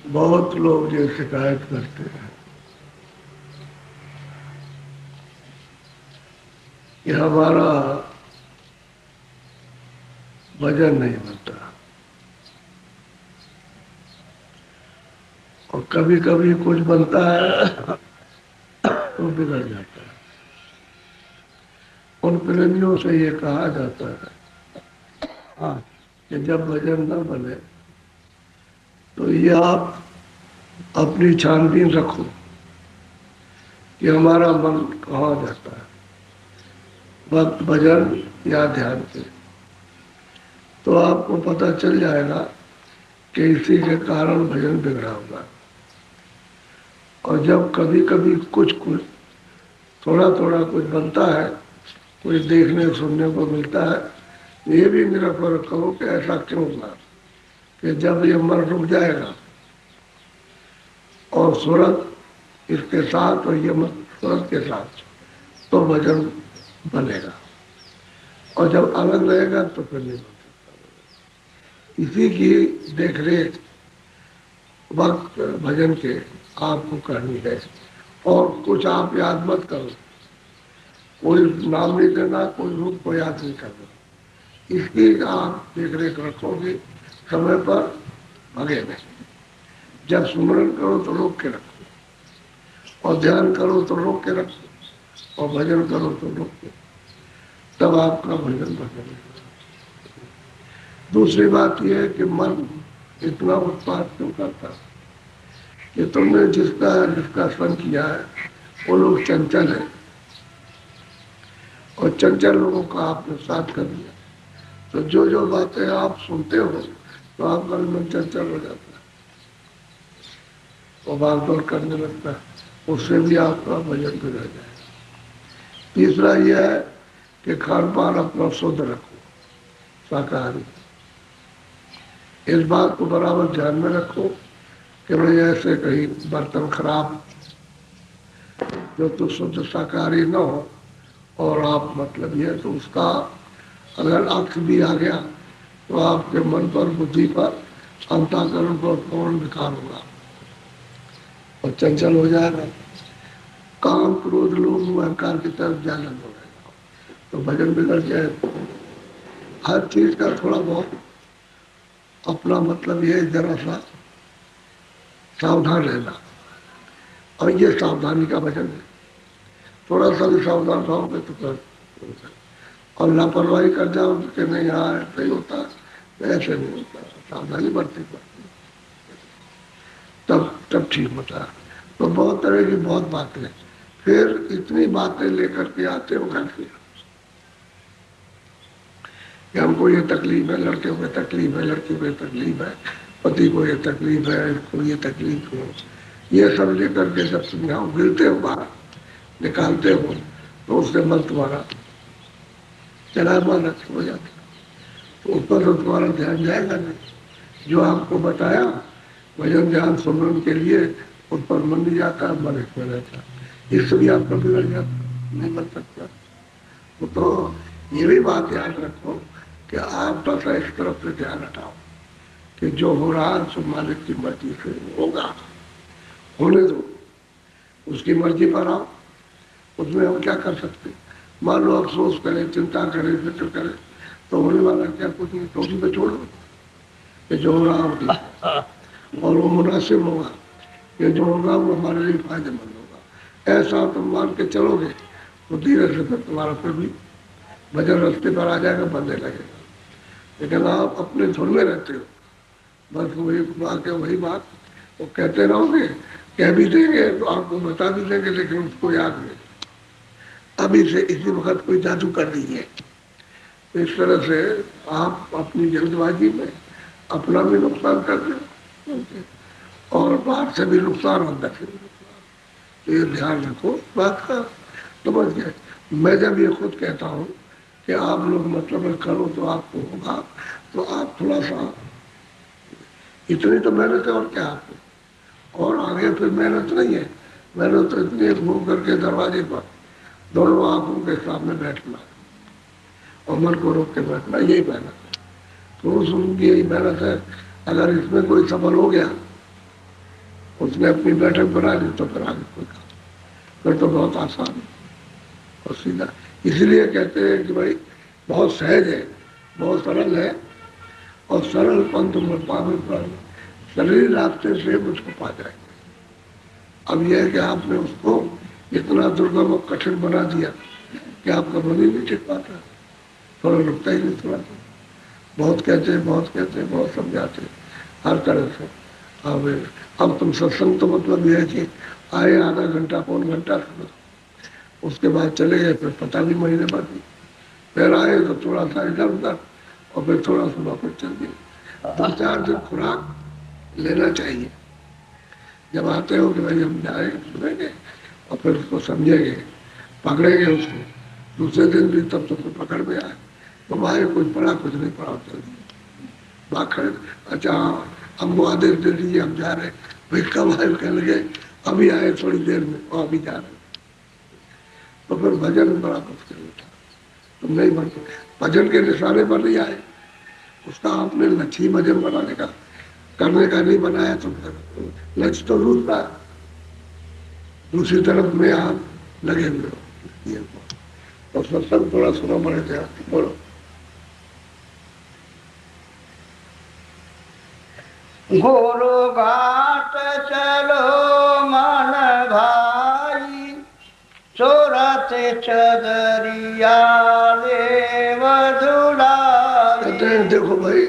बहुत लोग ये शिकायत करते हैं कि हमारा वजन नहीं बनता, और कभी कभी कुछ बनता है तो बिगड़ जाता है। उन प्रेमियों से ये कहा जाता है हाँ कि जब वजन न बने तो ये आप अपनी छानबीन रखो कि हमारा मन कहाँ जाता है, वक्त भजन या ध्यान पे, तो आपको पता चल जाएगा कि इसी के कारण भजन बिगड़ा होगा। और जब कभी कभी कुछ थोड़ा थोड़ा कुछ बनता है, कुछ देखने सुनने को मिलता है, ये भी निराकरण करो कि ऐसा क्यों हुआ, कि जब ये मन रुक जाएगा और सूरत इसके साथ और ये मन सूरत के साथ, तो भजन बनेगा, और जब अलग रहेगा तो फिर नहीं बन सकता। इसी की देखरेख वक्त भजन के आपको करनी है। और कुछ आप याद मत करो, कोई नाम नहीं देना, कोई रूप को याद नहीं करना, इसकी आप देखरेख रखोगे, समय पर भगे नहीं। जब सुमरन करो तो रोक के रखो, और ध्यान करो तो रोक के रखो, और भजन करो तो रोक के, तब आपका भजन बनेगा। दूसरी बात यह है कि मन इतना उत्पाद क्यों करता है कि तुमने जिसका संग किया है वो लोग चंचल है, और चंचल लोगों का आपने साथ कर दिया, तो जो बातें आप सुनते हो तो आपका मन चंचल हो जाता है और भागदौड़ करने लगता है, उससे भी आपका भजन बिगड़ जाए। तीसरा यह है कि खान पान अपना शुद्ध रखो, शाकाहारी। इस बात को बराबर ध्यान में रखो कि भाई ऐसे कहीं बर्तन खराब जो तो शुद्ध शाकाहारी न हो, और आप मतलब ये तो उसका अगर अक्ष भी आ गया तो आपके मन पर, बुद्धि पर, अंतःकरण पर पूर्ण विकार होगा और चंचल हो जाएगा, काम क्रोध लोभ अहंकार की तरफ जाना हो जाएगा, तो भजन बिगड़ जाए। हर चीज का थोड़ा बहुत अपना मतलब ये जरा सा सावधान रहना, और ये सावधानी का भजन है। थोड़ा सा भी सावधान रहोगे तो कर, और लापरवाही कर जाओ कि नहीं यहाँ ऐसा ही होता है, ऐसे नहीं होता, सावधानी बढ़ती पड़ती, तब ठीक होता है। तो बहुत तरह की बहुत बातें, फिर इतनी बातें लेकर के आते हो घर से कि हमको ये तकलीफ है, लड़के को तकलीफ है, लड़की को तकलीफ है, पति को ये तकलीफ है, इसको ये तकलीफ है, ये सब लेकर के जब तुम यहाँ गिरते हो, बाहर निकालते हो, तो उससे मन तुम्हारा चलायमान हो जाता, तो ऊपर तो तुम्हारा ध्यान जाएगा नहीं। जो आपको बताया भजन ध्यान सुमरन के लिए, उस पर मन नहीं जाता, मन इसमें रहता, इससे भी आपका बिगड़ जाता, नहीं बन सकता। तो ये भी बात याद रखो कि आप बस इस तरफ से ध्यान हटाओ कि जो हो रहा है सो मालिक की मर्जी से होगा, होने दो, उसकी मर्जी पर आओ, उसमें हम क्या कर सकते। मान लो अफसोस करें, चिंता करें, फिक्र करें, तो होने वाला क्या कुछ नहीं, तो उसी पे छोड़ो कि जो हो रहा होगा, और वो मुनासिब होगा, ये जो होगा वो हमारे लिए फायदेमंद होगा, ऐसा तुम मान के चलोगे तो धीरे से फिर तुम्हारा फिर भी भजन रास्ते पर आ जाएगा, बनने लगेगा। लेकिन आप अपने धुन में रहते हो, बस वही बात वो कहते रहोगे, कह भी देंगे तो आपको बता भी देंगे, लेकिन उसको याद नहीं। अभी से इसी वक्त कोई जादू कर दीजिए, इस तरह से आप अपनी जल्दबाजी में अपना भी नुकसान कर रहे हो और बाहर से भी नुकसान, अंदर से भी नुकसान। तो ये ध्यान रखो बात का, समझ गए। मैं जब ये खुद कहता हूँ कि आप लोग मतलब करो तो आपको होगा, तो आप थोड़ा सा, इतनी तो मेहनत है और क्या आपको, और आगे फिर मेहनत नहीं है। मेहनत तो इतनी है, घूम करके दरवाजे पर दोनों आंखों के सामने बैठना और मन को रोक के बैठना, यही मेहनत है। पुरुष उनकी यही मेहनत है। अगर इसमें कोई सफल हो गया, उसने अपनी बैठक बना ली, तो फिर आगे कोई काम, फिर तो बहुत आसान है और सीधा। इसलिए कहते हैं कि भाई बहुत सहज है, बहुत सरल है, और सरल पंथ में पावे पर शरीर रास्ते से मुझको पा जाएंगे। अब यह है कि आपने उसको इतना दुर्गम और कठिन बना दिया कि आपका मन ही नहीं टिक पाता, थोड़ा रुकता ही नहीं थोड़ा सा। बहुत कहते हैं, बहुत कहते हैं, बहुत समझाते हैं हर तरह से। अब तुम सत्संग तो मतलब यह है कि आए आधा घंटा पौन घंटा सुनो, उसके बाद चले गए, फिर पता नहीं महीने बाद ही फिर आए तो थोड़ा सा इधर उधर, और फिर थोड़ा सुना, फिर चल गए। 2-4 दिन खुराक लेना चाहिए। जब आते हो कि भाई हम जाए सुनेंगे और फिर उसको समझेंगे, पकड़ेंगे उसको, दूसरे दिन भी तब तो फिर पकड़ में आए तो भाई कुछ पढ़ा कुछ नहीं पढ़ा, चल बात खड़े। अच्छा हाँ, हमको आदेश दे दीजिए, हम जा रहे। भाई कब आए, कहने लगे अभी आए थोड़ी देर में, और अभी जा रहे। तो फिर भजन में बड़ा मुश्किल होता, तुम नहीं बनते। भजन के निशाने पर नहीं आए, उसका आपने लक्ष्य भजन बनाने का करने का नहीं बनाया, तो लक्ष्य तो रूठता है, दूसरी तरफ में आप लगे हुए हो। तो सत्संग थोड़ा सुना पड़े थे। बोलो। गुरु घाट चलो मन भाई, सूरत चदरिया ले वधुलाई। कहते हैं देखो भाई,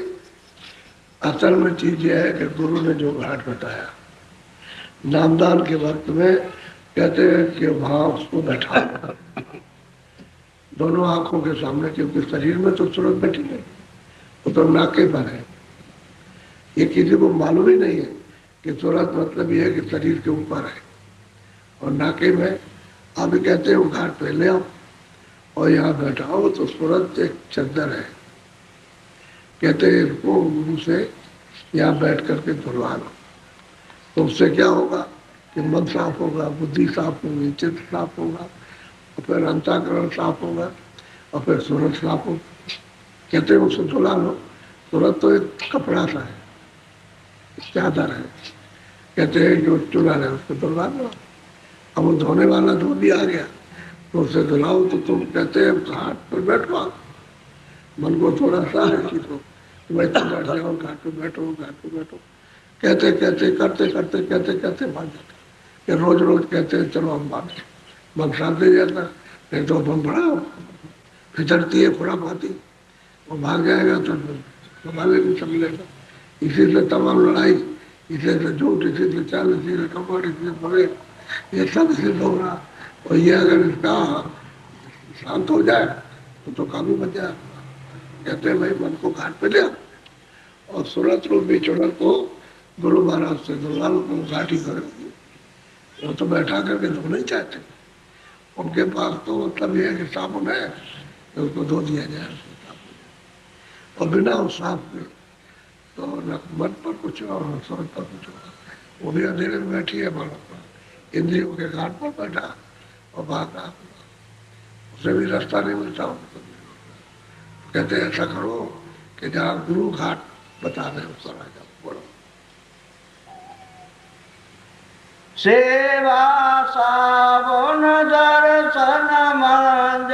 असल में चीज यह है कि गुरु ने जो घाट बताया नामदान के वक्त में, कहते हैं कि वहां उसको बैठा दोनों आंखों के सामने, क्योंकि शरीर में तो सूरत बैठी नहीं, वो तो नाके पर है। ये किसी को मालूम ही नहीं है कि सूरत मतलब ये है कि शरीर के ऊपर है और नाके में। आप कहते हैं वो घाट पे ले आओ और यहाँ बैठाओ, तो सूरत एक चद्दर है। कहते हैं इसको गुरु से यहाँ बैठ करके धुलवा लो, तो उससे क्या होगा कि मन साफ होगा, बुद्धि साफ होगी, चित्त साफ होगा, और फिर अंतःकरण साफ होगा, और फिर सूरत साफ होगा। कहते हैं उससे धुला लो। सूरत तो एक कपड़ा सा है, चादर है। कहते हैं जो चूल्हा है उसको धुलवा लो। अब वो धोने वाला धो भी आ गया, तो उससे धुलाओ। तो तुम कहते हैं घाट पर बैठो, मन को थोड़ा सा खींचो, भाई तुम बैठ जाओ, घाट पर बैठो, घाट पर बैठो। कहते कहते करते करते कहते कहते भाग जाते। कि रोज रोज कहते हैं चलो हम भागे, मन शांत नहीं जाता, नहीं तो हम बड़ा फितरती है खुरा पाती, वो भाग जाएगा तो संभाले नहीं समझेगा। इसी से तमाम लड़ाई, इसी से झूठ, इसी से चाल, इसी से कपड़, इसी से बड़े, ये सब सिद्ध हो रहा। और ये अगर इसका शांत हो जाए तो काबू बच जाए। कहते हैं भाई मन को घाट पे ले और सूरत रूप बिछोड़न को गुरु महाराज से दुर्गा को घाटी कर। वो तो बैठा करके धो नहीं चाहते, उनके पास तो मतलब ये है कि साबुन है तो उसको धो दिया जाए, और बिना उस साफ के तो न मन पर कुछ और न सूरत पर कुछ होगा। वो भी अंधेरे में बैठी है, मानो इंद्रियों के घाट पर बैठा और भाग रहा, उसे भी रास्ता नहीं मिलता उनको। कहते हैं ऐसा करो कि जहाँ गुरु घाट बता रहे उस तरह का बोलो। सेवा साबुन दर्शन मंज,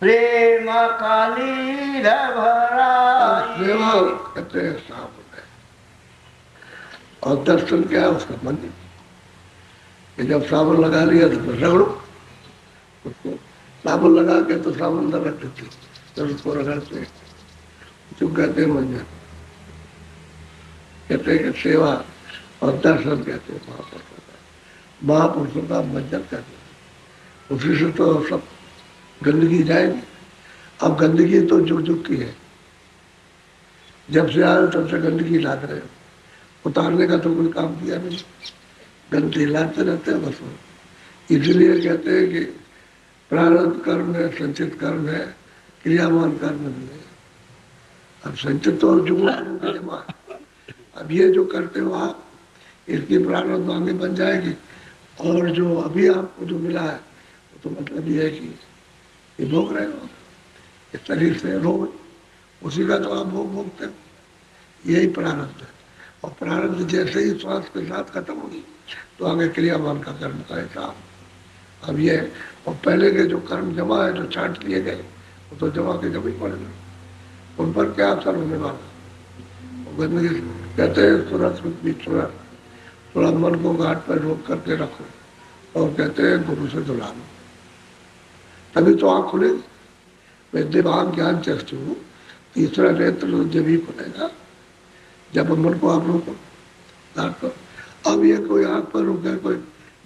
प्रेम कालीर भराई। सेवा कहते हैं साबुन है, और दर्शन क्या है उसका मंदिर। कि जब साबुन लगा लिया तो फिर रगड़ो उसको, साबुन लगा के तो साबुन अंदर रख देते, फिर उसको रगड़ते, चुप कहते हैं मंजन। कहते हैं कि सेवा और दर्शन कहते हैं महापुरुषों का, महापुरुषों का मंजन कहते हैं। उसी से तो सब गंदगी जाएगी। अब गंदगी तो जुग जुग की है, जब से आए तब से गंदगी लाते रहे, उतारने का तो कोई काम किया नहीं, गंदगी लाते रहते हैं बस। इसलिए कहते हैं कि प्रारब्ध कर्म है, संचित कर्म है, क्रियामान कर्म नहीं है। अब संचित तो जुगों की जमा है। अब ये जो करते हो आप, इसकी प्रारब्ध आगे बन जाएगी, और जो अभी आपको जो मिला है वो तो मतलब ये है कि ये भोग रहे हो इस शरीर से रोज, उसी का तो आप भोग भोगते हो, यही प्रारब्ध है। और प्रारब्ध जैसे ही श्वास के साथ खत्म होगी तो आगे क्रियामान का कर्म का हिसाब। अब ये और पहले के जो कर्म जमा है, जो छाट लिए गए, वो तो जमा के जमा ही पड़ेगा, उन पर क्या असर होने वाला। गंदगी कहते हैं तुरंत भी थोड़ा थोड़ा मन को घाट पर रोक करके रखो, और कहते हैं गुरु से धुला लो, तभी तो आँख खुलेगी। विद्यमान ज्ञान चक्षु, तीसरा नेत्र जब ही खुलेगा जब मन को आप रोको घाट पर। अब ये कोई आँख पर रुके, कोई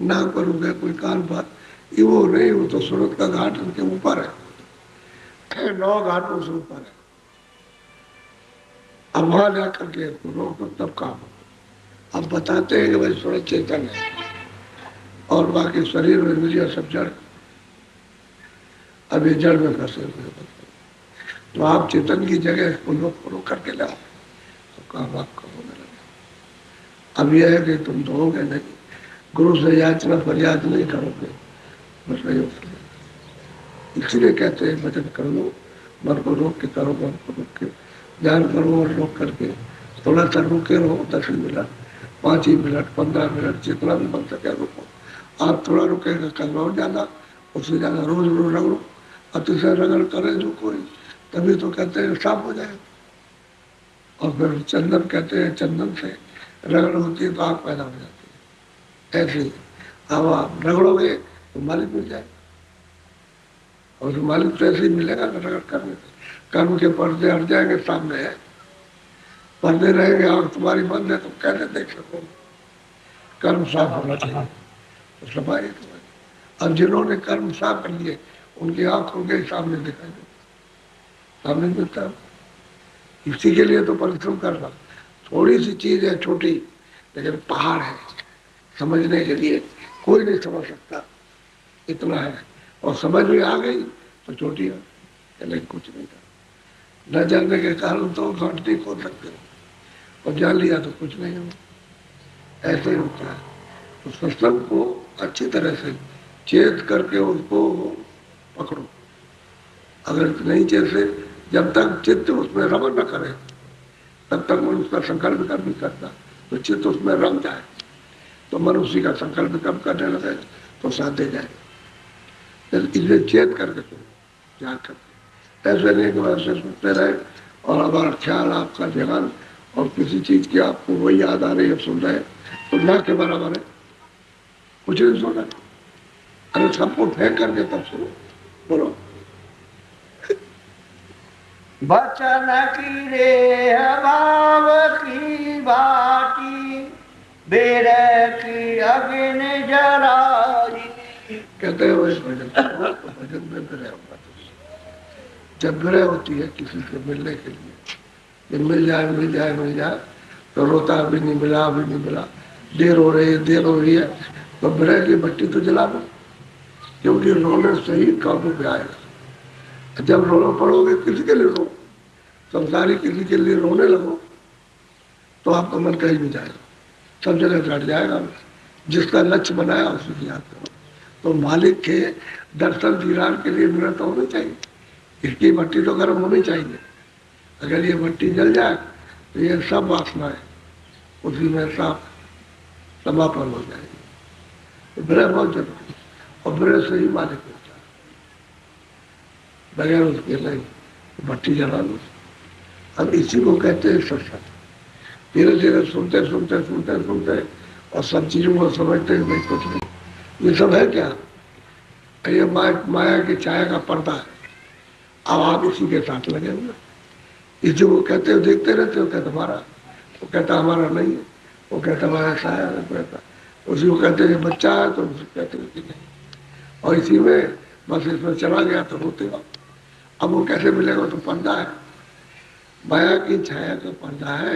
नाक पर रुके, कोई कान पर, ये वो नहीं, वो तो सूरत का घाट उनके ऊपर है, 9 घाटों से ऊपर है। अब वहां जाकर के रोको तब काम। अब बताते हैं कि भाई सूरज चेतन है और बाकी शरीर में इंद्रिया सब जड़, अब ये जड़ में फंसे हुए, तो आप चेतन की जगह को रोक करके लाओ तो काम आपका होने लगे। अब यह है कि तुम दोगे नहीं, गुरु से याचना फरियाद नहीं करोगे, बस नहीं हो सकता। इसलिए कहते हैं भजन कर लो, मन को रोक के करो, मन को रोक के ध्यान करो, और रोक करके थोड़ा सा रुके रहो, 10 मिनट, 5 मिनट, 15 मिनट, जितना भी बन सके रुको। आप थोड़ा रुकेगा कल और ज्यादा, उससे ज्यादा रोज रोज रगड़ो, अतिशय रगड़ करे जो कोई, तभी तो कहते हैं साफ हो जाए। और फिर चंदन कहते हैं, चंदन से रगड़ होती है तो आग पैदा हो जाती है। ऐसे ही अब आप रगड़ोगे तो मालिक मिल जाएगा, और जो मालिक तो ऐसे ही मिलेगा ना रगड़ करने से। कर्म के पर्दे हट जाएंगे, सामने है, पर्दे रहेंगे, आंख तुम्हारी बंद है तो कैसे देख सको। कर्म साफ होना चाहिए तो सफाई। अब जिन्होंने कर्म साफ कर लिए उनकी आंख खुल गई, सामने दिखाई देता, सामने मिलता। इसी के लिए तो परिश्रम करना। थोड़ी सी चीज है छोटी, लेकिन पहाड़ है समझने के लिए, कोई नहीं समझ सकता, इतना है। और समझ में आ गई तो छोटी है, लेकिन कुछ नहीं था। न जानने के कारण तो घंटी खोल सकते हो, और जान लिया तो कुछ नहीं हो। ऐसे ही होता है। तो सत्संग को अच्छी तरह से चेत करके उसको पकड़ो। अगर नहीं जैसे जब तक चित्त उसमें रमन न करे तब तक मन उसका संकल्प कर्म नहीं करता। तो चित्त उसमें रम जाए तो मन उसी का संकल्प कर्म करने लगे तो साधे जाए। इसलिए चेत करके तुम जान करके, ऐसे नहीं कि वैसे सुनते रहे और हमारा ख्याल आपका ध्यान और किसी चीज की आपको वही याद आ रही है, सुन रहे तो ना के बराबर है, कुछ नहीं सुना। अरे सबको फेंक करके तब सुनो, बोलो। बचन की रे भाव की बाटी, बेर की अग्नि जलाई। कहते हैं वही भजन करो तो भजन में विरह होगा। जब विरह होती है किसी से मिलने के लिए, जब मिल जाए मिल जाए मिल जाए तो रोता अभी नहीं मिला, अभी नहीं मिला, देर हो रही है, देर हो रही है, तो विरह की भट्टी तो जला दो, क्योंकि रोने से ही काबू में आएगा। जब रोना पड़ोगे किसी के लिए रो, संसारी किसी के लिए रोने लगो तो आपका मन कहीं नहीं जाएगा, सब जगह घट जाएगा। जिसका लक्ष्य बनाया उसी की याद करो। तो मालिक के दर्शन दीदार के लिए विरत होनी चाहिए। इसकी भट्टी तो गर्म होनी चाहिए। अगर ये भट्टी जल जाए तो ये सब वासनाएं उसी में साफ समापन हो जाएगी। तो विरह बहुत जरूरी, और विरह से ही मालिक होता है, बगैर उसके नहीं। भट्टी जला लो। अब इसी को कहते हैं सत्संग। धीरे धीरे सुनते सुनते सुनते सुनते और सब चीजों को समझते हैं भाई कुछ नहीं, ये सब है क्या, ये माया की छाया का पर्दा है। अब आप इसी के साथ लगे हुए, इसी को कहते हो, देखते रहते हो, कहते हमारा, वो कहता हमारा नहीं है, वो कहता हमारा ऐसा है, वो कहता, उसी को कहते हैं बच्चा है तो उसी कहते हैं कि नहीं, और इसी में बस इसमें चला गया तो होते हो। अब वो कैसे मिलेगा, तो पर्दा है, माया की छाया का पर्दा है,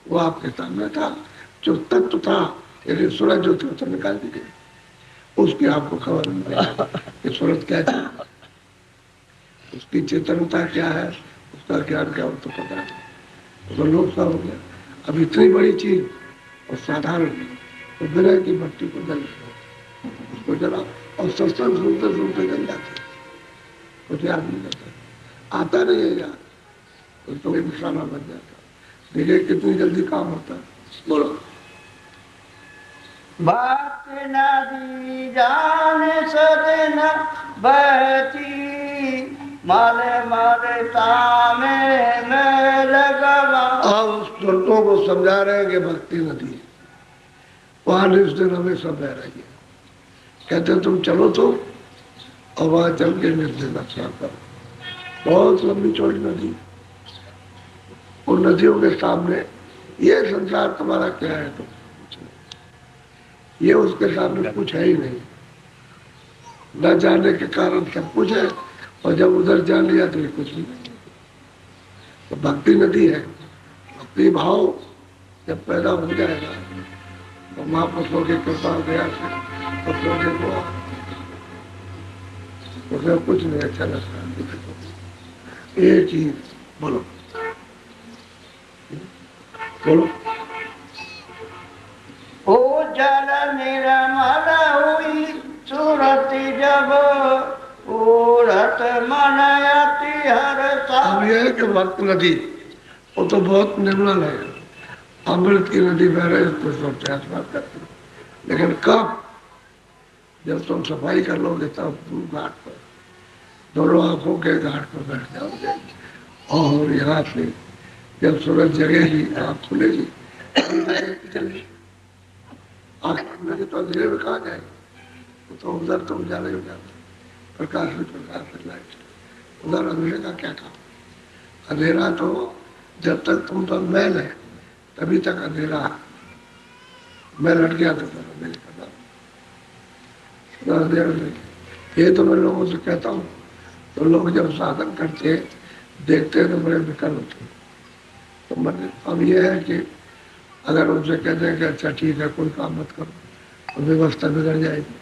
वो आपके सामने था। जो तत्व था, यदि सूरज जो थे तो निकाल दी गई, उसकी आपको खबर नहीं कि सूरत क्या है, उसकी चेतनता क्या है, उसका ज्ञान क्या, वो तो पता नहीं। तो लोग सा हो गया। अब इतनी बड़ी चीज और साधारण तो बिना की भट्टी को जल उसको जला और सत्संग सुनते सुनते जल जाते, कुछ याद नहीं रहता, आता नहीं है यार, उसको एक निशाना बन जाता। देखिए कितनी जल्दी काम होता है। बोलो। बात नदी जाने सदन बहती, माले माले तामे में लगवा। आप उस संतों को समझा रहे हैं कि भक्ति नदी है, वहां इस दिन हमेशा बह रही है। कहते तुम चलो तो और वहां चल के निर्देश स्नान करो। बहुत लंबी चौड़ी नदी, उन नदियों के सामने ये संसार तुम्हारा क्या है, तो ये उसके सामने कुछ है ही नहीं। न जाने के कारण सब कुछ है, और जब उधर जान लिया तो ये कुछ भी नहीं। तो भक्ति नदी है। भक्ति भाव जब पैदा हो जाएगा तो महापुरुषों की कृपा दया से तो पौधे को उसमें कुछ नहीं अच्छा लगता। एक चीज बोलो बोलो। ओ जल निर्मल हुई सूरत जब, सूरत मन अति हर्षा। अब यह है कि भक्त नदी वो तो बहुत निर्मल है, अमृत की नदी बह रही है, उसको सब प्रयास करती है। लेकिन कब, जब तुम सफाई कर लोगे तब तुम घाट पर, दोनों आंखों के घाट पर बैठ जाओगे, और यहाँ से जब सूरज जगेगी, आँख खुलेगी, आँख खुलेगी तो अंधेरे में कहाँ जाएगी, तो उधर तो उजाले हो जाते, प्रकाश में प्रकाश में लाइट, उधर अंधेरे का क्या काम। अंधेरा तो जब तक तुम तो मैल है तभी तक अंधेरा है, मैल हट गया तो अंधेरे का नाम अंधेरा नहीं। ये तो मैं लोगों से कहता हूँ, तो लोग जब साधन करते देखते हैं तो बड़े विकल होते हैं। तो मैंने अब ये है कि अगर उनसे कहते हैं कि अच्छा ठीक है कोई काम मत करो, तो व्यवस्था बिगड़ जाएगी।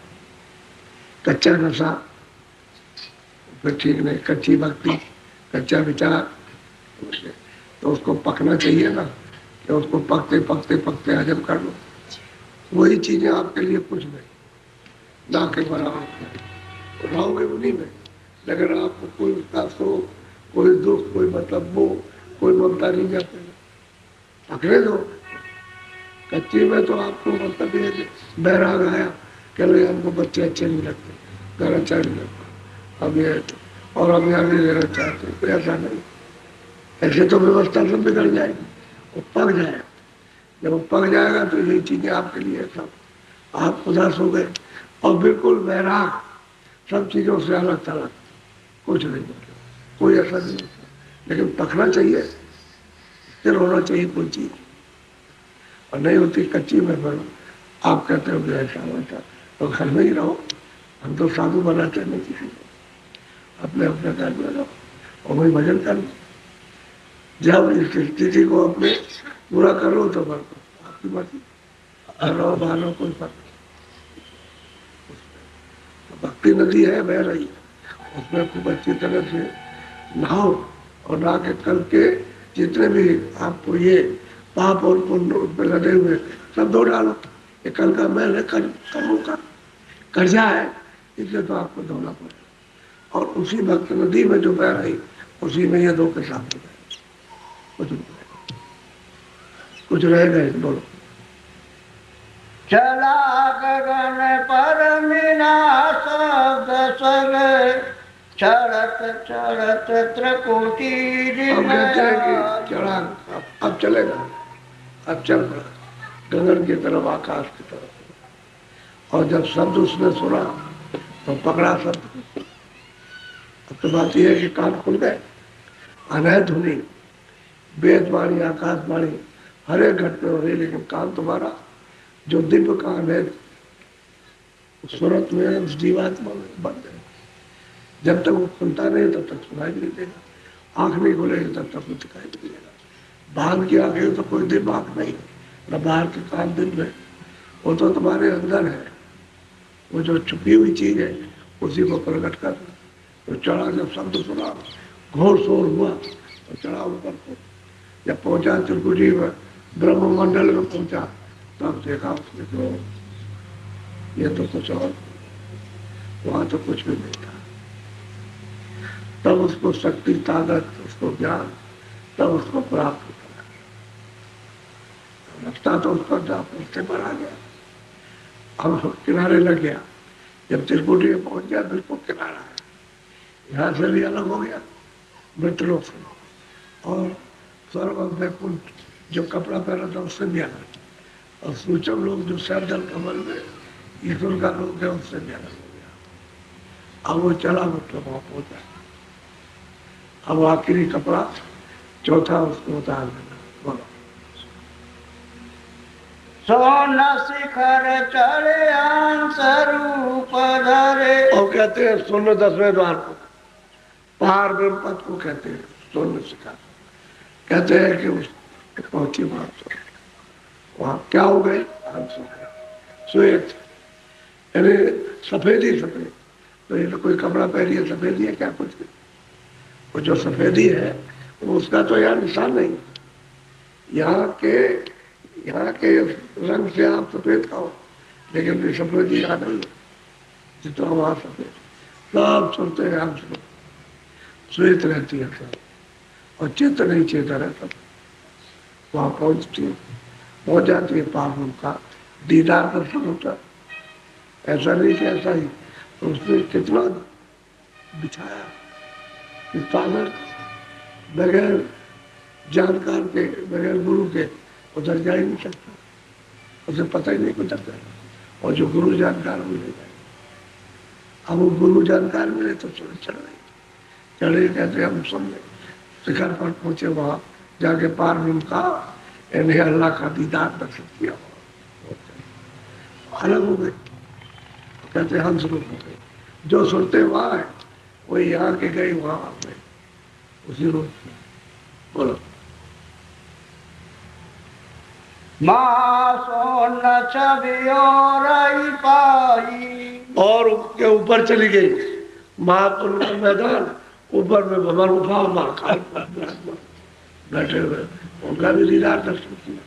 कच्चा नशा फिर ठीक नहीं, कच्ची भक्ति, कच्चा विचार, तो उसको पकना चाहिए ना, कि उसको पकते पकते पकते हजम कर लो। वही चीजें आपके लिए कुछ नहीं, ना के बराबर रहोगे उन्हीं में। लेकिन आपको कोई विकास हो, कोई दुख, कोई मतलब वो, कोई ममता नहीं जाते, पकड़े दो। कच्ची में तो आपको मतलब ये बैराग आया कि नहीं हमको बच्चे अच्छे नहीं लगते, घर अच्छा नहीं लगता, अब ये और हम यहाँ नहीं रहना चाहते, तो ऐसा नहीं। ऐसे तो व्यवस्था सब बिगड़ जाएगी, वो पक जाएगा। जब वो पक जाएगा तो यही चीजें आपके लिए सब, आप उदास हो गए और बिल्कुल बैराग, सब चीजों से अलग थलग, कुछ नहीं होता, कोई ऐसा नहीं होता। लेकिन पकना चाहिए, स्थिर होना चाहिए कोई चीज, और नहीं होती कच्ची में फिर आप कहते हो कि ऐसा वैसा, तो घर में ही रहो। हम तो साधु बनाते नहीं किसी को, अपने अपने घर में रहो और वही भजन कर लो। जब इस स्थिति को अपने पूरा करो तो फिर आपकी मर्जी, रहो बाहर कोई फर्क नहीं। भक्ति नदी है, बह रही है, उसमें खूब अच्छी तरह से नहाओ, और नहा के कल के जितने भी आपको ये पाप और पुण्य उसमें लगे हुए सब धो डालो। ये कल का मैल है, कर्मों का कर्जा है, इसलिए तो आपको धोना पड़ेगा। और उसी भक्त नदी में जो बह रही, उसी में ये धो के साफ हो जाए, कुछ रहेगा। बोलो। चला गगन पर मीना शब्द सग, चढ़त चढ़त त्रिकुटी। अब कहते हैं कि चढ़ा, अब चलेगा, अब चल पड़ा गगन की तरफ, आकाश की तरफ। और जब शब्द उसने सुना तो पकड़ा शब्द। अब तो बात यह है कि कान खुल गए, अनहद धुनी, वेदवाणी, आकाशवाणी हर एक घट में हो रही, लेकिन कान तुम्हारा जो दिव्य कान है सूरत में, उस जीवात्मा में बंद है। जब तक वो खुलता नहीं तब तक सुनाई नहीं देगा, आंख नहीं खुलेगी तब तक कुछ दिखाई नहीं देगा। बाहर की आंखें तो कोई दिमाग नहीं, न बाहर के कान दिन में, वो तो तुम्हारे अंदर है। वो जो छुपी हुई चीज है उसी को प्रकट कर। तो चढ़ा, जब शब्द सुना, घोर शोर हुआ, तो चढ़ा ऊपर को। जब पहुंचा त्रिकुटी में, ब्रह्म मंडल में पहुंचा, तब देखा उसने तो ये तो कुछ और, वहां तो कुछ भी नहीं था। तब उसको शक्ति, ताकत, उसको ज्ञान, तब उसको प्राप्त होता। लगता तो उस पर उससे मरा गया, अब किनारे लग गया। जब त्रिकुटी में पहुंच गया, बिल्कुल किनारा है, यहाँ से भी अलग हो गया मृतलोक से, और स्वर्ग और वैकुंठ जो कपड़ा पहना था उससे भी अलग, और सूचम लोग जो सैदल कमल में ईश्वर का लोग है उससे भी अलग हो गया। अब वो चला, मतलब वहां पहुंचा। अब आखिरी कपड़ा चौथा उसको उतार देना। बोलो। सोन शिखर चढ़े स्वरूप धरे। और कहते हैं सोने 10वें द्वार को, पार ब्रह्म पद को कहते हैं सोने शिखर। कहते हैं कि उस पहुंची वहां क्या हो गए, हम श्वेत, यानी सफेद ही सफेद। तो ये तो कोई कपड़ा पहनी है, सफेदी है क्या? कुछ नहीं। वो जो सफेदी है वो उसका तो यहाँ निशान नहीं। यहाँ के रंग से आप सफेद खाओ, लेकिन सफेदी यहाँ नहीं है जितना वहां सफेद। सब सुनते हैं हम सुनो, श्वेत रहती है सब, और चित्त नहीं चेता रहता। वहां पहुंच जाती है, पाप का दीदार दर्शन होता। ऐसा नहीं कि ऐसा ही, तो उसने कितना बिछाया कि सागर बगैर जानकार के, बगैर गुरु के उधर जा ही नहीं सकता, उसे पता ही नहीं उधर जाएगा। और जो गुरु जानकार मिले जाए, अब वो गुरु जानकार मिले तो चढ़ चढ़े। कहते हम समझे शिखर पर पहुंचे, वहां जाके पार उनका इन्हें अल्लाह का दीदार दर्शन किया, अलग हो गए। कहते हंस रूप हो गए, जो सुनते वहां है वही यहाँ के गए वहां आ गए उसी रूप में। बोलो। माँ सोन छवि और पाई, और उसके ऊपर चली गई महापुर का मैदान, ऊपर में भवन उठा, महाकाल बैठे हुए, उनका भी दीदार दर्शन किया।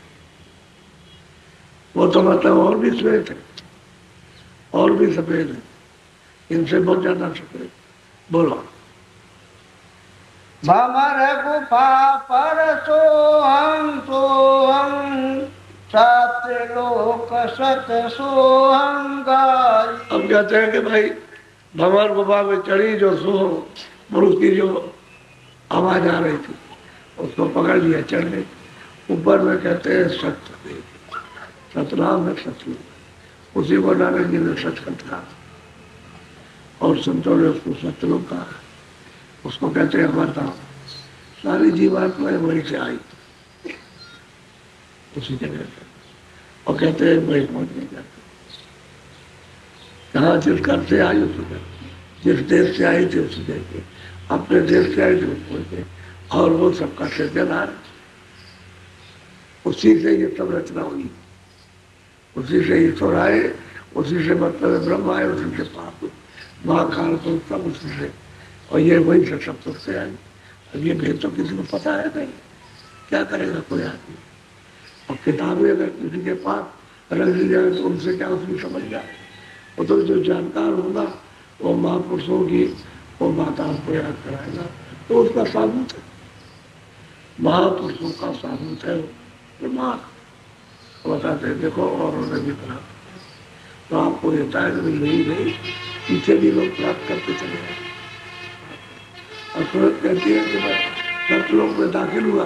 वो तो मतलब और भी श्वेत है, और भी सफेद है, इनसे बहुत ज्यादा सफेद। बोलो। भमर गुफा पर सोहम सतलोक सत सोहम गाई। अब कहते हैं कि भाई भंवर गुफा में चढ़ी, जो सोहम पुरुष की जो आवाज आ रही थी उसको पकड़ लिया, चढ़ गई। ऊपर में कहते हैं सत्यदेव, सतनाम है सतलोक, उसी को नानक जी ने सचखंड कहा, और संतों ने उसको सतलोक कहा। उसको कहते हैं अमरधाम। सारी जीवात्माएं वहीं से आई, उसी जगह से, और कहते हैं वहीं पहुंच नहीं जाते। कहाँ जिस घर से आई उस घर, जिस देश से आई थी उस देश के, अपने देश से आई थी उस पहुंच गए, और वो सबका सृजनहार, उसी से ये सब रचना हुई, उसी से ईश्वर आए, उसी से मतलब ब्रह्म आए, उसी से पाप महाकाल को सब उसी से, और ये वही से सब से आए। अब ये भेद तो किसी को पता है नहीं, क्या करेगा कोई आदमी। और किताबें अगर किसी के पास रख दी जाए तो उनसे क्या उसकी समझ जाए। वो तो जो जानकार होगा वो महापुरुषों की वो बातों को याद कराएगा, तो उसका साबुत है, महापुरुषों का साबुत है वो मार्ग बताते। देखो और उन्होंने भी कहा, तो आपको ये तय नहीं, पीछे भी लोग प्राप्त करते चले गए। और सूरत कहती है कि मैं सतलोक में दाखिल हुआ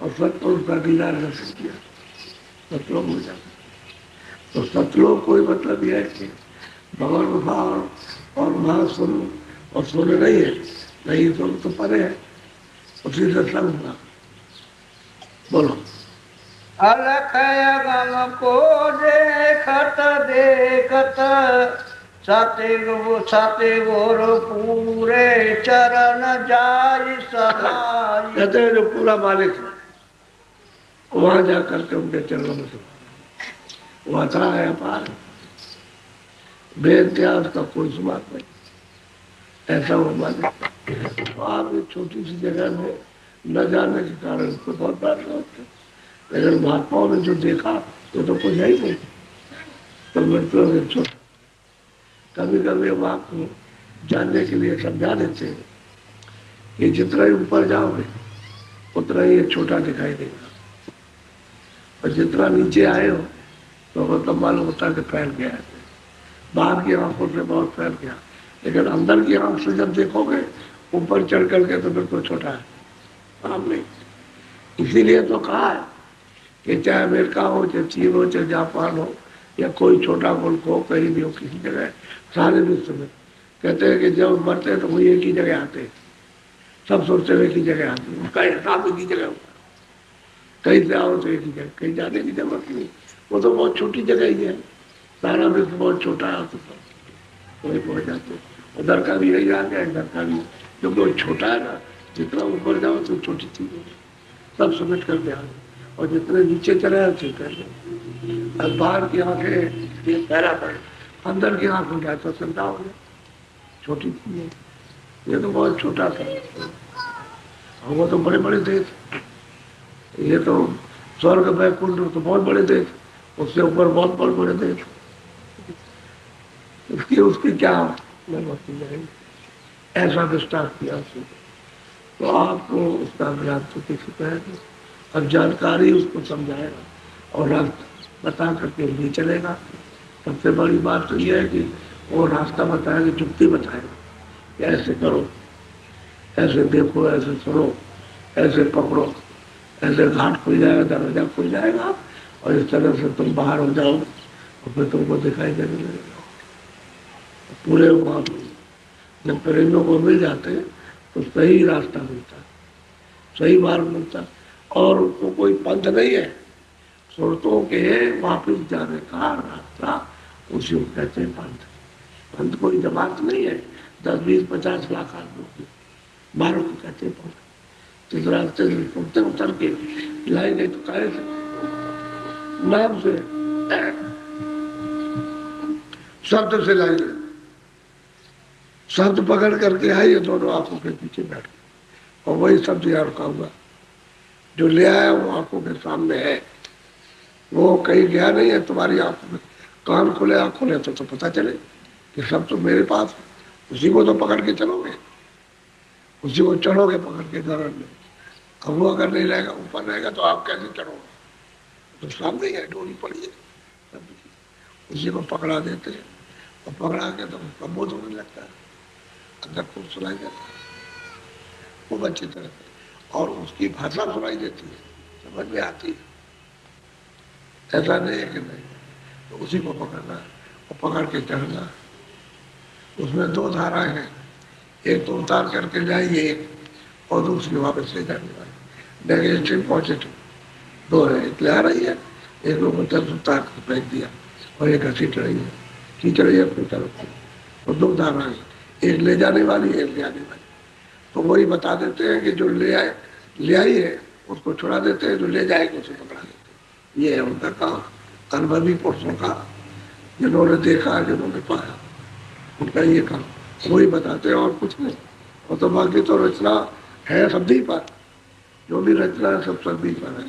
और सतलोक का दीदार दर्शन किया, सतलोक में जाकर। तो सतलोक कोई मतलब यह है कि भगवान भाव और महास्वरूप और सोने नहीं है, नहीं तो परे है, उसी से सब हुआ। बोलो। अलख गम को देखत देखत सते गोर पूरे चरण जाय समाई। कहते हैं जो पूरा मालिक है वहां जाकर के उनके चरणों में वहां था है अपार, बेइम्तियाज का कोई शुमार नहीं, ऐसा वो माने। तो आप एक छोटी सी जगह में न जाने के कारण उसको बहुत बड़ा होते, लेकिन महात्माओं ने जो देखा वो तो कुछ है ही नहीं। तो मतलब छोटा, कभी कभी हम आपको जानने के लिए समझा देते हैं कि जितना ही ऊपर जाओगे उतना ही ये छोटा दिखाई देगा, और जितना नीचे आए हो तो मतलब मालूम होता है कि फैल गया है। बाहर की आंखों से बहुत फैल गया, लेकिन अंदर की आंख से जब देखोगे ऊपर चढ़ करके तो बिल्कुल छोटा है, काम नहीं। इसीलिए तो कहा है कि चाहे अमेरिका हो, चाहे चीन हो, चाहे जापान हो, या कोई छोटा मुल्क हो, कहीं भी हो, किसी जगह, सारे विश्व में कहते हैं कि जब मरते हैं तो वही एक ही जगह आते हैं, सब सोचते हुए एक ही जगह आते हैं, उसका हिसाब एक ही जगह होता है। कहीं से आओ तो एक ही जगह, कहीं जाने की जरूरत नहीं, वो तो बहुत छोटी जगह ही है, सारा विश्व बहुत छोटा है, तो सब वही पहुंच जाते। उधर का भी यही आ गया, इधर का भी, क्योंकि वो छोटा है ना, जितना ऊपर जाओ तो छोटी चीज है, सब समेट कर दिया, और जितने नीचे चले जाते कर बाहर की आंखें पहला पड़े, अंदर की आंख हो जाए तो चिंता हो जाए, छोटी चीज है, ये तो बहुत छोटा था। और वो तो बड़े बड़े देश, ये तो स्वर्ग वैकुंठ तो बहुत बड़े देश, उससे ऊपर बहुत बड़े बड़े देश, उसकी क्या ऐसा विस्तार किया उसने। तो आपको उसका ज्ञान तो किसी कहेगा, अब जानकारी उसको समझाएगा और रास्ता बता करके लिए चलेगा। सबसे बड़ी बात तो यह है कि वो रास्ता बताएगा, जुक्ति बताएगा कि ऐसे करो, ऐसे देखो, ऐसे सुनो, ऐसे पकड़ो, ऐसे घाट खुल जाएगा, दरवाजा खुल जाएगा, और इस तरह से तुम बाहर हो जाओ और फिर तुमको दिखाई देने लगेगा पूरे वहां। जब प्रेमियों को मिल जाते हैं तो सही रास्ता मिलता है, सही मार्ग मिलता है, और उनको कोई पंथ नहीं है, सुरतों के वापिस जाने का रास्ता उसी को कहते हैं पंथ। पंथ कोई जमात नहीं है 10-20-50 लाख आदमियों की, मार्ग को कहते हैं पंथ। इस रास्ते से उतरते उतर के लाई गई तो काहे से नाम से शब्द से लाई गई, शब्द पकड़ करके आई, दोनों आंखों के पीछे बैठ गए, और वही शब्द यहाँ रुका हुआ जो ले आया वो आंखों के सामने है, वो कहीं गया नहीं है। तुम्हारी आंखों में कान खुले, आंख खुले तो पता चले कि सब तो मेरे पास है, उसी को तो पकड़ के चलोगे, उसी को चढ़ोगे पकड़ के घर में। अब वो अगर नहीं रहेगा, ऊपर रहेगा, तो आप कैसे चढ़ोगे? तो सामने ही है, डोरी पड़ी है, उसी को पकड़ा देते हैं, और पकड़ा के तो उसका बोध होने लगता है, अंदर को सुनाई देता है खूब अच्छी तरह से, और उसकी भाषा सुनाई देती है, समझ में आती है। ऐसा नहीं है कि नहीं, तो उसी को पकड़ना और पकड़ के चढ़ना। उसमें 2 धाराएं हैं, एक तो उतार करके जाइए और दूसरी वापस ले जाने वाली, नेगेटिव पॉजिटिव 2 है। एक ले आ रही है, एक लोग उतार कर फेंक दिया, और एक घसीट रही है, खींच रही है अपनी तरफ से। तो 2 धाराएं, एक ले जाने वाली, एक ले आने वाली। तो वही बता देते हैं कि जो ले आई है उसको छुड़ा देते हैं, जो ले जाएगा उसे पकड़ा देते हैं। ये है उनका काम, अनुभवी पुरुषों का, जिन्होंने देखा, जिन्होंने पाया, उनका ये काम वही बताते हैं, और कुछ नहीं। और तो बाकी तो रचना है शब्दी पर, जो भी रचना है सब शब्दी पर है।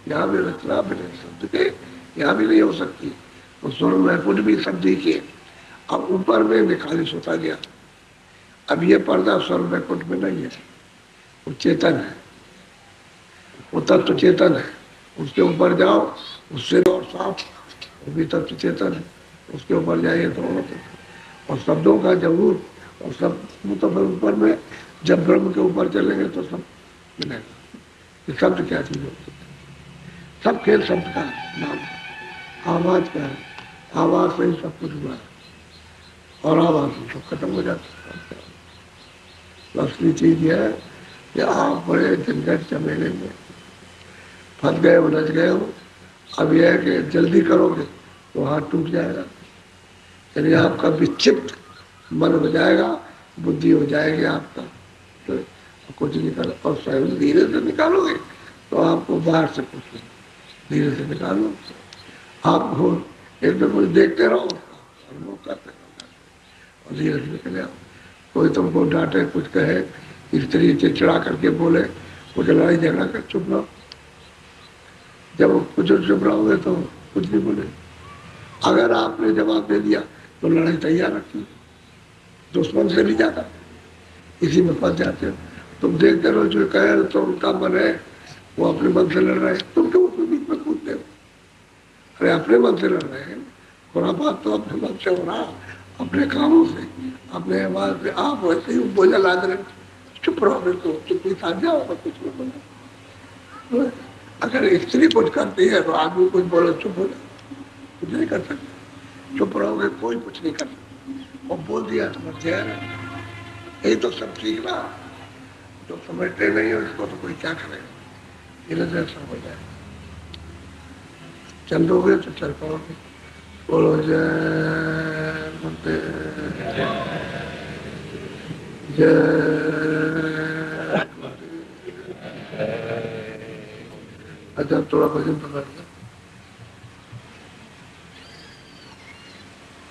यहाँ भी रचना बिना शब्द के यहाँ भी नहीं हो सकती। तो स्वर्ग वैकुंठ भी शब्दी के, अब ऊपर में निखालिश होता गया। अब ये पर्दा स्वर्ग वैकुंठ में नहीं है, वो चेतन है, वो तत्व चेतन है। उसके ऊपर जाओ, उससे और साफ, वो भी तत्व चेतन है, उसके ऊपर जाइए तो और शब्दों का जरूर, और सब तो फिर ऊपर में जब ब्रह्म के ऊपर चलेंगे तो सब मिलेगा कि शब्द क्या चीज होती है। सब खेल शब्द का नाम है, आवाज का है, आवाज से ही सब कुछ हुआ है, और आवाज से सब खत्म हो जाता है। असली चीज यह है कि आप बड़े झंझट झमेले में फंस गए, उलझ गए हो। अब यह है कि जल्दी करोगे तो हाथ टूट जाएगा, यानी आपका विक्षिप्त मन हो जाएगा, बुद्धि हो जाएगी आपका, तो कुछ निकालो। और स्वयं धीरे से निकालोगे तो आपको बाहर से कुछ धीरे से निकालो। आप हो एकदम कुछ देखते रहो, और वो करते और धीरे धीरे चले आओ। कोई तुमको डांटे कुछ कहे, स्त्री चिड़चिड़ा करके बोले, कुछ लड़ाई झगड़ा कर, चुप रहो। जब कुछ चुप रहोगे तो कुछ नहीं बोले। अगर आपने जवाब दे दिया तो लड़ाई तैयार रखी, दुश्मन से भी ज्यादा, इसी में फंस जाते हो। तुम देखते रहो जो कहे तो उनका मन है, वो अपने मन से लड़ रहे हैं, तुम क्यों उसके बीच में कूदते हो? अरे अपने मन से लड़ रहे हैं, थोड़ा बात तो अपने मन से हो रहा, अपने कामों से, अपने आवाज से। आप वैसे ही बोझा लाद रहे, चुप रहो, बिल्कुल चुप ही साथ जाओ, कुछ नहीं बोलो। अगर स्त्री कुछ करती है तो आदमी कुछ बोलो, चुप हो जाओ, कुछ नहीं कर सकते। चुप रहोगे कोई कुछ नहीं कर सकता, और बोल दिया तो मत जहर है। यही तो सब सीखना, जो समझते नहीं हो इसको तो कोई क्या करेगा, धीरे धीरे सब हो जाए। चल दोगे तो चल पाओगे। बोलो जय मंदिर, जय। अच्छा थोड़ा भजन पकड़